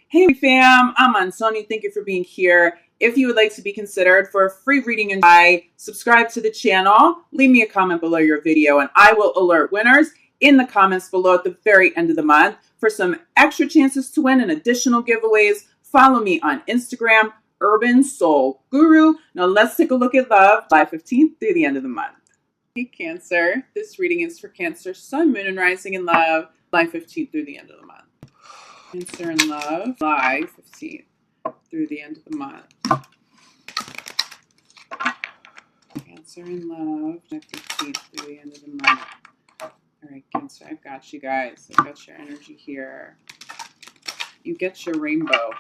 Hey fam, I'm Ansoni. Thank you for being here. If you would like to be considered for a free reading and subscribe to the channel, leave me a comment below your video and I will alert winners in the comments below at the very end of the month. For some extra chances to win and additional giveaways, follow me on Instagram, Urban Soul Guru. Now let's take a look at love, July 15th through the end of the month. Hey Cancer, this reading is for Cancer, Sun, Moon, and Rising in love, July 15th through the end of the month. Cancer in love, July 15th through the end of the month. Cancer in love, July 15th through the end of the month. All right, Cancer, I've got you guys. I've got your energy here. You get your rainbow.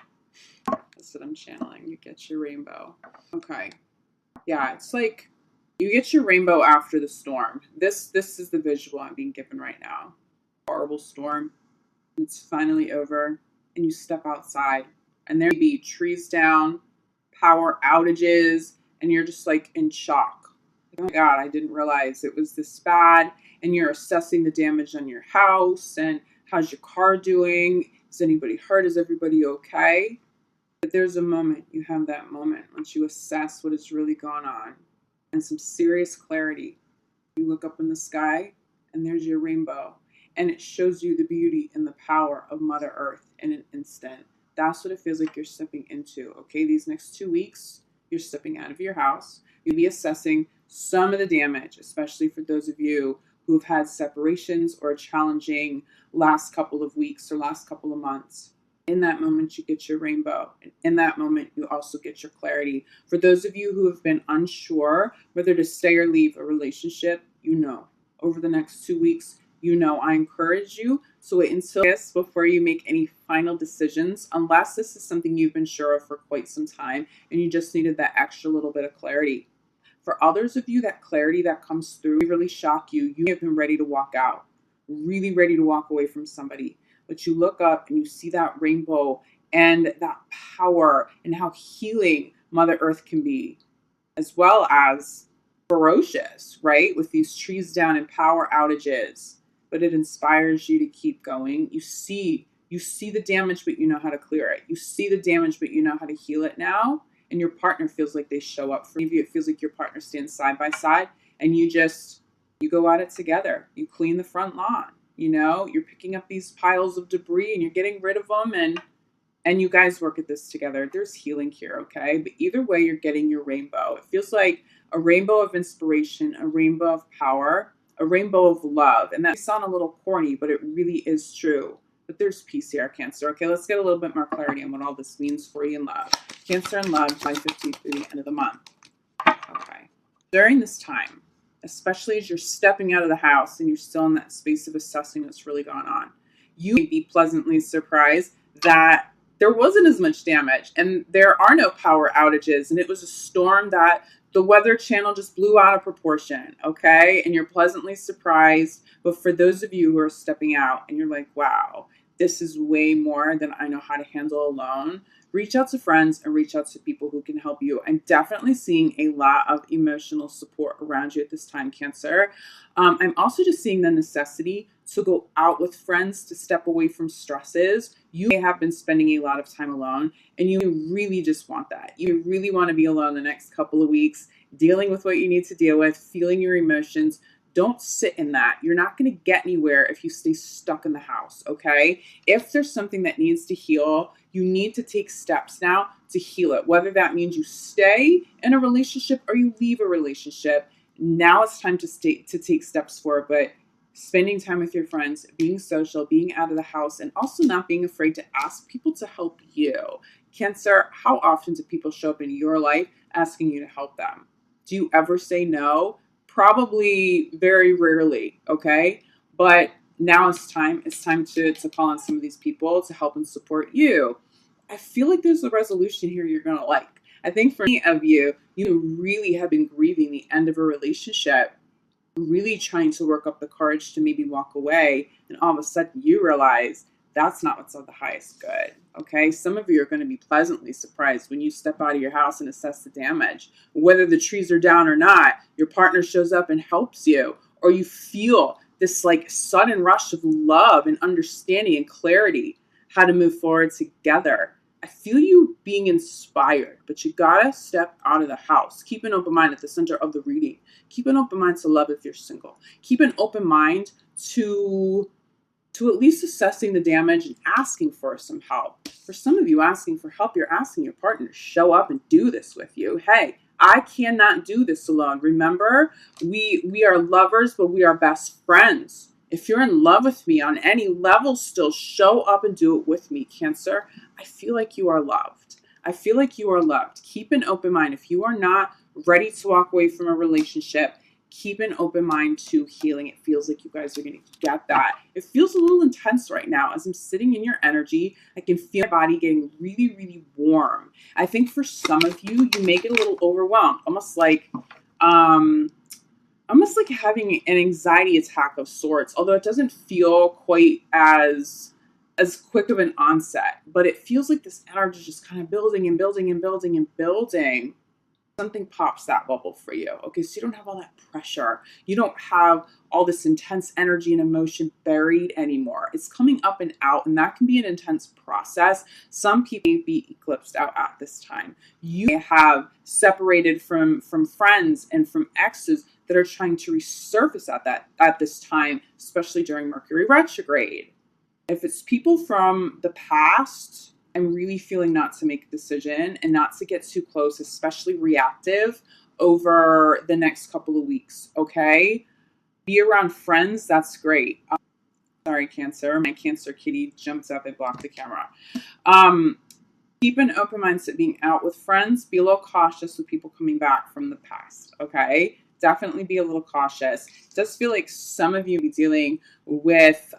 That's what I'm channeling. You get your rainbow. Okay. Yeah, it's like you get your rainbow after the storm. This is the visual I'm being given right now. Horrible storm. It's finally over and you step outside and there may be trees down, power outages, and you're just like in shock. Oh my God, I didn't realize it was this bad. And you're assessing the damage on your house and how's your car doing? Is anybody hurt? Is everybody okay? But there's a moment, you have that moment once you assess what has really gone on and some serious clarity. You look up in the sky and there's your rainbow. And it shows you the beauty and the power of Mother Earth in an instant. That's what it feels like you're stepping into, okay? These next 2 weeks, you're stepping out of your house. You'll be assessing some of the damage, especially for those of you who have had separations or a challenging last couple of weeks or last couple of months. In that moment, you get your rainbow. And in that moment, you also get your clarity. For those of you who have been unsure whether to stay or leave a relationship, you know, over the next 2 weeks, you know, I encourage you to wait until this before you make any final decisions, unless this is something you've been sure of for quite some time and you just needed that extra little bit of clarity. For others of you, that clarity that comes through may really shock you. You have been ready to walk out, really ready to walk away from somebody. But you look up and you see that rainbow and that power and how healing Mother Earth can be, as well as ferocious, right? With these trees down and power outages. But it inspires you to keep going. You see the damage, but you know how to clear it. You see the damage, but you know how to heal it now. And your partner feels like they show up for you. It feels like your partner stands side by side and you go at it together. You clean the front lawn, you know, you're picking up these piles of debris and you're getting rid of them and you guys work at this together. There's healing here, okay? But either way, you're getting your rainbow. It feels like a rainbow of inspiration, a rainbow of power, a rainbow of love. And that may sound a little corny, but it really is true. But there's peace here, Cancer. Okay, let's get a little bit more clarity on what all this means for you in love. Cancer in love, July 15th through the end of the month. Okay. During this time, especially as you're stepping out of the house and you're still in that space of assessing what's really going on, you may be pleasantly surprised that there wasn't as much damage and there are no power outages. And it was a storm that the Weather Channel just blew out of proportion, okay? And you're pleasantly surprised. But for those of you who are stepping out and you're like, wow, this is way more than I know how to handle alone, reach out to friends and reach out to people who can help you. I'm definitely seeing a lot of emotional support around you at this time, Cancer. I'm also just seeing the necessity to go out with friends, to step away from stresses. You may have been spending a lot of time alone and you really just want that. You really want to be alone the next couple of weeks, dealing with what you need to deal with, feeling your emotions. Don't sit in that. You're not going to get anywhere if you stay stuck in the house, okay? If there's something that needs to heal, you need to take steps now to heal it, whether that means you stay in a relationship or you leave a relationship. Now it's time to take steps forward, but spending time with your friends, being social, being out of the house, and also not being afraid to ask people to help you. Cancer, how often do people show up in your life asking you to help them? Do you ever say no? Probably very rarely, okay? But now it's time to call on some of these people to help and support you. I feel like there's a resolution here you're going to like. I think for many of you, you really have been grieving the end of a relationship, really trying to work up the courage to maybe walk away, and all of a sudden you realize that's not what's of the highest good, okay? Some of you are going to be pleasantly surprised when you step out of your house and assess the damage. Whether the trees are down or not, your partner shows up and helps you, or you feel this like sudden rush of love and understanding and clarity. how to move forward together. I feel you being inspired, but you gotta step out of the house. Keep an open mind at the center of the reading. Keep an open mind to love if you're single. Keep an open mind to at least assessing the damage and asking for some help. For some of you asking for help, you're asking your partner to show up and do this with you. Hey, I cannot do this alone. Remember, we are lovers, but we are best friends. If you're in love with me on any level still, show up and do it with me, Cancer. I feel like you are loved. I feel like you are loved. Keep an open mind. If you are not ready to walk away from a relationship, keep an open mind to healing. It feels like you guys are going to get that. It feels a little intense right now. As I'm sitting in your energy, I can feel my body getting really, really warm. I think for some of you, you may get a little overwhelmed, almost like having an anxiety attack of sorts, although it doesn't feel quite as quick of an onset, but it feels like this energy is just kind of building and building and building and building. Something pops that bubble for you. Okay, so you don't have all that pressure. You don't have all this intense energy and emotion buried anymore. It's coming up and out, and that can be an intense process. Some people may be eclipsed out at this time. You may have separated from friends and from exes that are trying to resurface at this time, especially during Mercury retrograde. If it's people from the past, I'm really feeling not to make a decision and not to get too close, especially reactive over the next couple of weeks, okay? Be around friends, that's great. Sorry, Cancer. My Cancer kitty jumped up and blocked the camera. Keep an open mindset being out with friends. Be a little cautious with people coming back from the past, okay? Definitely be a little cautious. It does feel like some of you be dealing with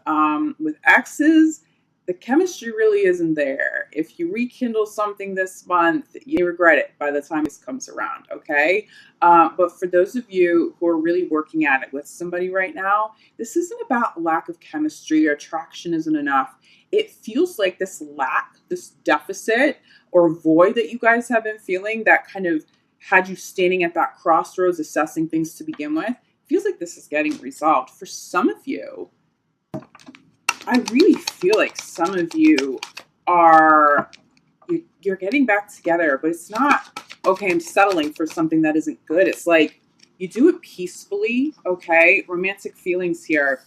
exes. The chemistry really isn't there. If you rekindle something this month, you regret it by the time this comes around, okay? But for those of you who are really working at it with somebody right now, this isn't about lack of chemistry or attraction isn't enough. It feels like this lack, this deficit or void that you guys have been feeling that kind of had you standing at that crossroads assessing things to begin with, feels like this is getting resolved. For some of you, I really feel like some of you you're getting back together, but it's not, okay, I'm settling for something that isn't good. It's like you do it peacefully, okay? Romantic feelings here.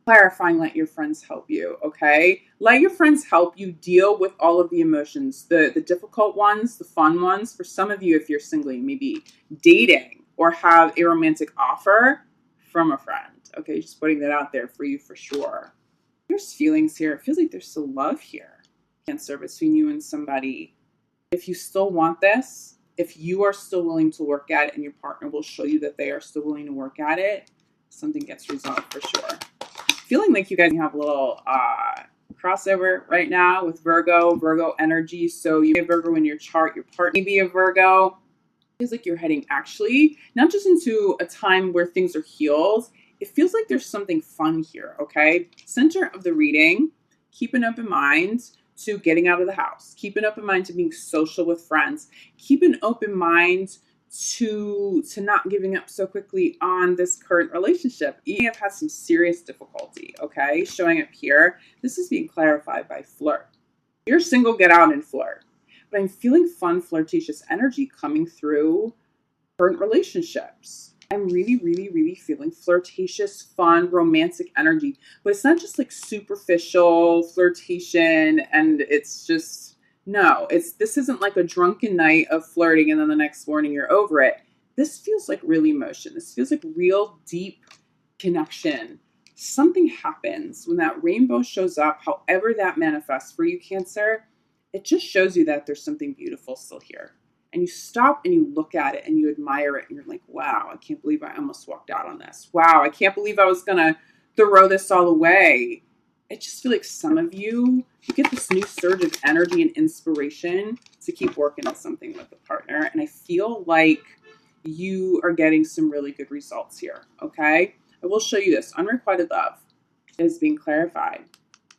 Clarifying, let your friends help you, okay? Let your friends help you deal with all of the emotions, the difficult ones, the fun ones. For some of you, if you're single, you may be dating or have a romantic offer from a friend, okay? Just putting that out there for you for sure. There's feelings here. It feels like there's still love here, Cancer, between you and somebody. If you still want this, if you are still willing to work at it and your partner will show you that they are still willing to work at it, something gets resolved for sure. Feeling like you guys have a little crossover right now with Virgo energy. So you have Virgo in your chart, your partner may be a Virgo. It feels like you're heading actually not just into a time where things are healed. It feels like there's something fun here, okay? Center of the reading, keep an open mind to getting out of the house. Keep an open mind to being social with friends. Keep an open mind to not giving up so quickly on this current relationship. You have had some serious difficulty, okay? Showing up here. This is being clarified by flirt. If you're single, get out and flirt. But I'm feeling fun, flirtatious energy coming through current relationships. I'm really, really, really feeling flirtatious, fun, romantic energy. But it's not just like superficial flirtation and it's just, no, this isn't like a drunken night of flirting and then the next morning you're over it. This feels like real emotion. This feels like real deep connection. Something happens when that rainbow shows up, however that manifests for you, Cancer. It just shows you that there's something beautiful still here. And you stop and you look at it and you admire it and you're like, wow, I can't believe I almost walked out on this. Wow, I can't believe I was going to throw this all away. I just feel like some of you get this new surge of energy and inspiration to keep working on something with a partner. And I feel like you are getting some really good results here, okay? I will show you this. Unrequited love is being clarified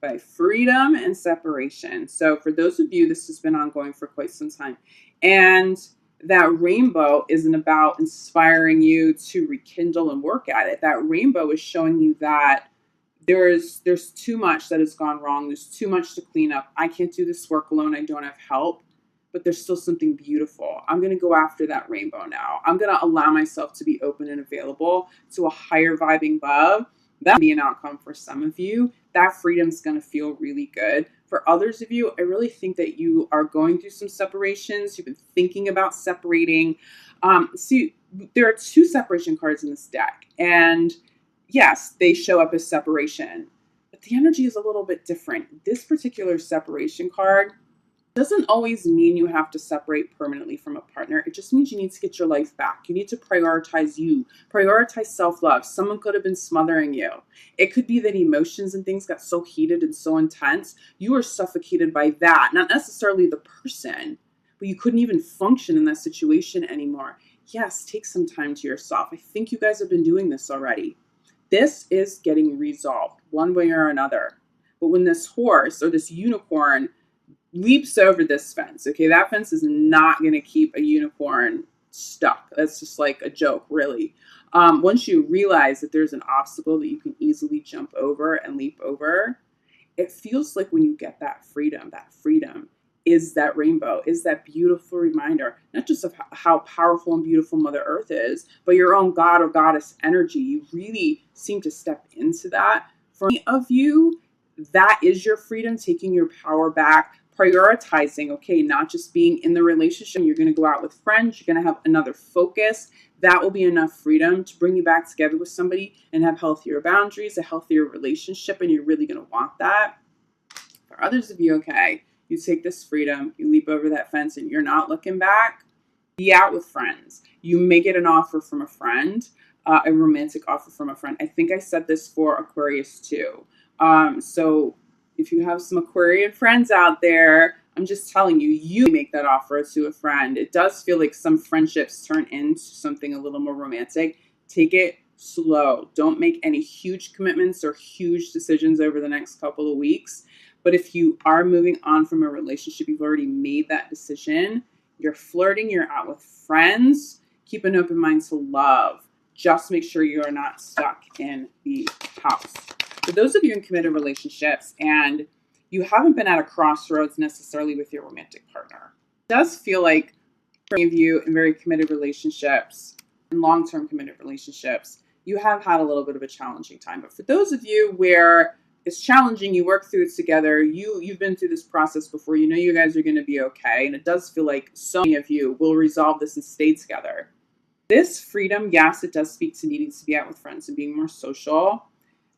by freedom and separation. So for those of you, this has been ongoing for quite some time. And that rainbow isn't about inspiring you to rekindle and work at it. That rainbow is showing you that There's too much that has gone wrong. There's too much to clean up. I can't do this work alone. I don't have help, but there's still something beautiful. I'm going to go after that rainbow now. I'm going to allow myself to be open and available to a higher vibing love. That'll be an outcome for some of you. That freedom's going to feel really good. For others of you, I really think that you are going through some separations. You've been thinking about separating. See, there are 2 separation cards in this deck, and yes, they show up as separation, but the energy is a little bit different. This particular separation card doesn't always mean you have to separate permanently from a partner. It just means you need to get your life back. You need to prioritize you, prioritize self-love. Someone could have been smothering you. It could be that emotions and things got so heated and so intense, you were suffocated by that, not necessarily the person, but you couldn't even function in that situation anymore. Yes, take some time to yourself. I think you guys have been doing this already. This is getting resolved one way or another. But when this horse or this unicorn leaps over this fence, okay, that fence is not going to keep a unicorn stuck. That's just like a joke, really. Once you realize that there's an obstacle that you can easily jump over and leap over, it feels like when you get that freedom is that rainbow, is that beautiful reminder, not just of how powerful and beautiful Mother Earth is, but your own God or goddess energy. You really seem to step into that. For many of you, that is your freedom, taking your power back, prioritizing, okay, not just being in the relationship. You're going to go out with friends. You're going to have another focus. That will be enough freedom to bring you back together with somebody and have healthier boundaries, a healthier relationship, and you're really going to want that. For others of you, okay, you take this freedom, you leap over that fence, and you're not looking back. Be out with friends. You may get an offer from a friend, a romantic offer from a friend. I think I said this for Aquarius too. So if you have some Aquarian friends out there, I'm just telling you, you make that offer to a friend. It does feel like some friendships turn into something a little more romantic. Take it slow. Don't make any huge commitments or huge decisions over the next couple of weeks. But if you are moving on from a relationship, you've already made that decision, you're flirting, you're out with friends, keep an open mind to love. Just make sure you are not stuck in the house. For those of you in committed relationships and you haven't been at a crossroads necessarily with your romantic partner, it does feel like for many of you in very committed relationships and long-term committed relationships, you have had a little bit of a challenging time. But for those of you where it's challenging, you work through it together, you've been through this process before, you know you guys are going to be okay, and it does feel like so many of you will resolve this and stay together. This freedom, yes, it does speak to needing to be out with friends and being more social.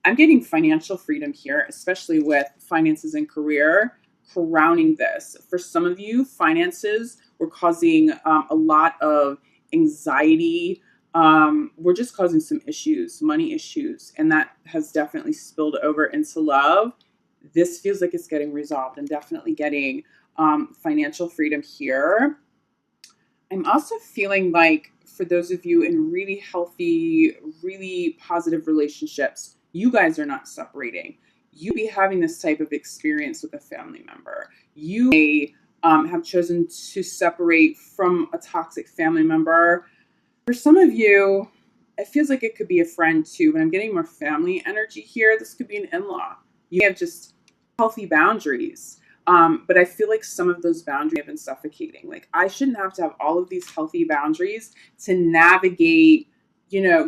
I'm getting financial freedom here, especially with finances and career, crowning this. For some of you, finances were causing a lot of anxiety. We're just causing some issues, money issues, and that has definitely spilled over into love. This feels like it's getting resolved and definitely getting financial freedom here. I'm also feeling like for those of you in really healthy, really positive relationships, you guys are not separating. You be having this type of experience with a family member. You may have chosen to separate from a toxic family member. For some of you, it feels like it could be a friend too, but I'm getting more family energy here. This could be an in-law. You have just healthy boundaries. But I feel like some of those boundaries have been suffocating. Like I shouldn't have to have all of these healthy boundaries to navigate,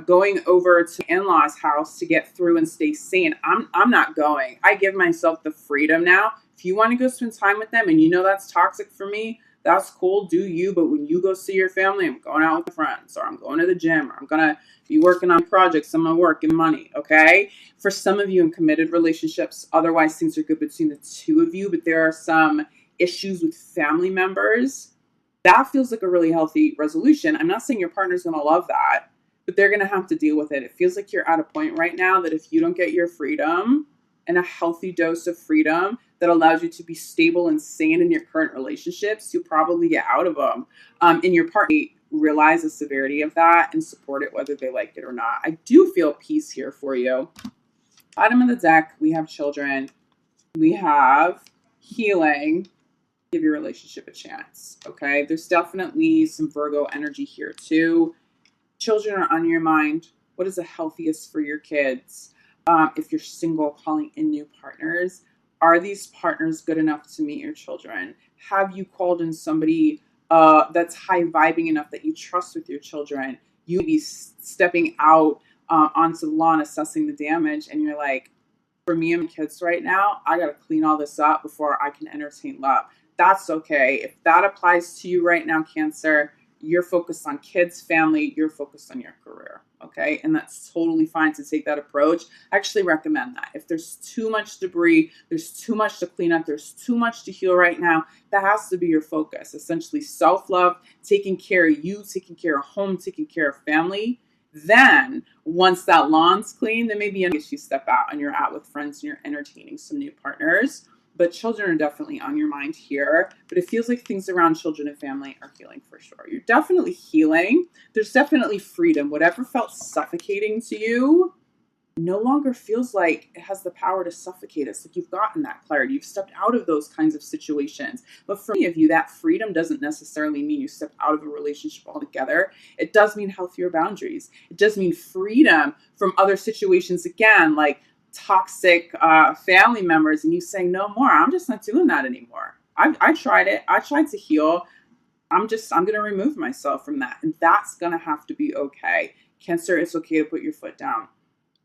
going over to in-laws' house to get through and stay sane. I'm not going. I give myself the freedom now. If you want to go spend time with them and you know that's toxic for me, that's cool, do you. But when you go see your family, I'm going out with friends, or I'm going to the gym, or I'm going to be working on projects, I'm going to work and money, okay? For some of you in committed relationships, otherwise things are good between the two of you, but there are some issues with family members. That feels like a really healthy resolution. I'm not saying your partner's going to love that, but they're going to have to deal with it. It feels like you're at a point right now that if you don't get your freedom and a healthy dose of freedom that allows you to be stable and sane in your current relationships, you'll probably get out of them. And your partner realize the severity of that and support it whether they like it or not. I do feel peace here for you. Bottom of the deck, we have children. We have healing. Give your relationship a chance, okay? There's definitely some Virgo energy here too. Children are on your mind. What is the healthiest for your kids? If you're single, calling in new partners. Are these partners good enough to meet your children? Have you called in somebody that's high vibing enough that you trust with your children? You may be stepping out onto the lawn, assessing the damage, and you're like, for me and my kids right now, I got to clean all this up before I can entertain love. That's okay. If that applies to you right now, Cancer, you're focused on kids, family, you're focused on your career. Okay. And that's totally fine to take that approach. I actually recommend that. If there's too much debris, there's too much to clean up, there's too much to heal right now, that has to be your focus. Essentially, self love, taking care of you, taking care of home, taking care of family. Then once that lawn's clean, then maybe if you step out and you're out with friends and you're entertaining some new partners. But children are definitely on your mind here. But it feels like things around children and family are healing for sure. You're definitely healing. There's definitely freedom. Whatever felt suffocating to you no longer feels like it has the power to suffocate us. Like you've gotten that clarity. You've stepped out of those kinds of situations. But for many of you, that freedom doesn't necessarily mean you step out of a relationship altogether. It does mean healthier boundaries. It does mean freedom from other situations, again, like toxic family members, and you saying, no more. I'm just not doing that anymore. I tried it. I tried to heal. I'm going to remove myself from that. And that's going to have to be okay. Cancer, it's okay to put your foot down.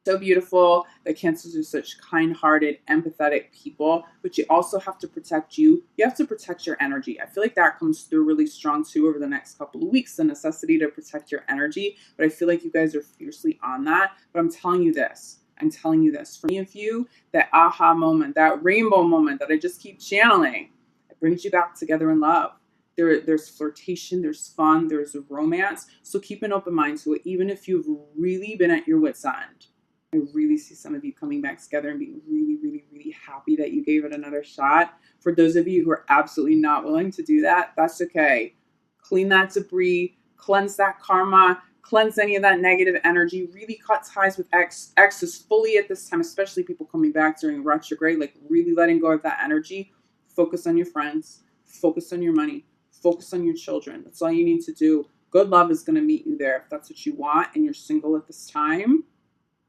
So beautiful that Cancers are such kind-hearted, empathetic people, but you also have to protect you. You have to protect your energy. I feel like that comes through really strong too over the next couple of weeks, the necessity to protect your energy. But I feel like you guys are fiercely on that. But I'm telling you this. For many of you, that aha moment, that rainbow moment that I just keep channeling, it brings you back together in love. There's flirtation, there's fun, there's romance. So keep an open mind to it, even if you've really been at your wit's end. I really see some of you coming back together and being really, really, really happy that you gave it another shot. For those of you who are absolutely not willing to do that, that's okay. Clean that debris, cleanse that karma, cleanse any of that negative energy, really cut ties with exes fully at this time, especially people coming back during retrograde, like really letting go of that energy. Focus on your friends, focus on your money, focus on your children. That's all you need to do. Good love is going to meet you there if that's what you want and you're single at this time.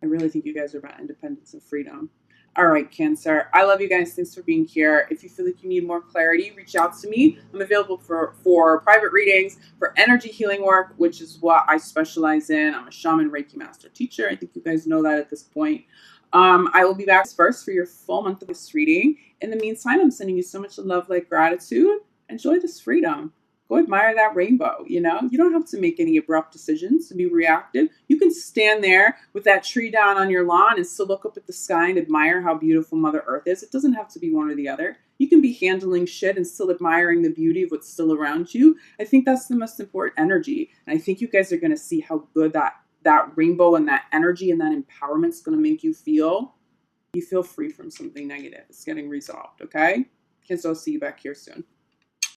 I really think you guys are about independence and freedom. All right, Cancer. I love you guys. Thanks for being here. If you feel like you need more clarity, reach out to me. I'm available for private readings, for energy healing work, which is what I specialize in. I'm a shaman Reiki master teacher. I think you guys know that at this point. I will be back first for your full month of this reading. In the meantime, I'm sending you so much love, light, gratitude. Enjoy this freedom. Go admire that rainbow, you know? You don't have to make any abrupt decisions to be reactive. You can stand there with that tree down on your lawn and still look up at the sky and admire how beautiful Mother Earth is. It doesn't have to be one or the other. You can be handling shit and still admiring the beauty of what's still around you. I think that's the most important energy. And I think you guys are going to see how good that rainbow and that energy and that empowerment is going to make you feel. You feel free from something negative. It's getting resolved, okay? Kids, I'll see you back here soon.